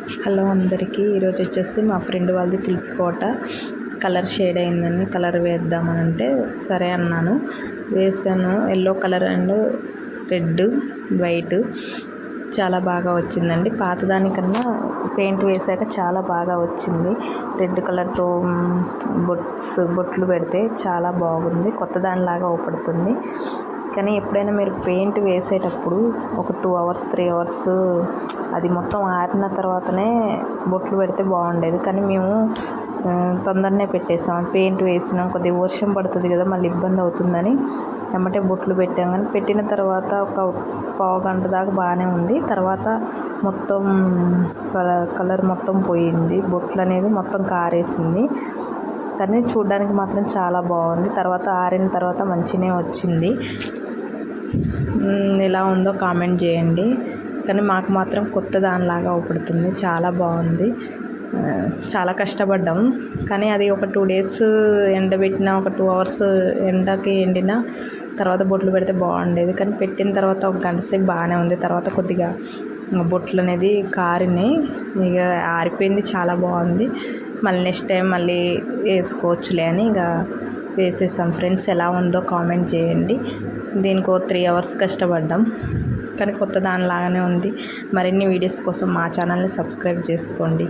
Hello అందరికీ. ఈరోజు వచ్చేసి మా ఫ్రెండ్ వాళ్ళది తులసికోట కలర్ షేడ్ అయిందని కలర్ వేద్దామని అంటే సరే అన్నాను. వేసాను. Yellow colour and red white చాలా బాగా వచ్చిందండి. పాతదానికన్నా పెయింట్ వేసాక చాలా బాగా వచ్చింది. రెడ్ కలర్తో బొట్లు పెడితే చాలా బాగుంది. కొత్త దానిలాగా ఊపడుతుంది. కానీ ఎప్పుడైనా మీరు పెయింట్ వేసేటప్పుడు ఒక 2 అవర్స్ 3 అవర్స్ అది మొత్తం ఆరిన తర్వాతనే బొట్లు పెడితే బాగుండేది. కానీ మేము తొందరనే పెట్టేసాం. పెయింట్ వేసినాం, కొద్దిగా వర్షం పడుతుంది కదా, మళ్ళీ ఇబ్బంది అవుతుందని ఎమ్మటే బొట్లు పెట్టాం. కానీ పెట్టిన తర్వాత ఒక పావు గంట దాకా బాగానే ఉంది. తర్వాత మొత్తం కలర్ మొత్తం పోయింది. బొట్లు అనేది మొత్తం కారేసింది. కానీ చూడడానికి మాత్రం చాలా బాగుంది. తర్వాత ఆరిన తర్వాత మంచిగానే వచ్చింది. ఎలా ఉందో కామెంట్ చేయండి. కానీ మాకు మాత్రం కొత్త దానిలాగా ఊపడుతుంది. చాలా బాగుంది. చాలా కష్టపడ్డాం. కానీ అది ఒక 2 డేస్ ఎండబెట్టిన, ఒక 2 అవర్స్ ఎండకి ఎండిన తర్వాత బొట్లు పెడితే బాగుండేది. కానీ పెట్టిన తర్వాత ఒక గంట సేపు బాగానే ఉంది. తర్వాత కొద్దిగా బొట్లు అనేది కారినాయి. ఇక ఆరిపోయింది. చాలా బాగుంది. మళ్ళీ నెక్స్ట్ టైం మళ్ళీ వేసుకోవచ్చులే అని ఇక వేసేసాం. ఫ్రెండ్స్, ఎలా ఉందో కామెంట్ చేయండి. దీనికి 3 అవర్స్ కష్టపడ్డాం. కానీ కొత్త దానిలాగానే ఉంది. మరిన్ని వీడియోస్ కోసం మా ఛానల్ని సబ్స్క్రైబ్ చేసుకోండి.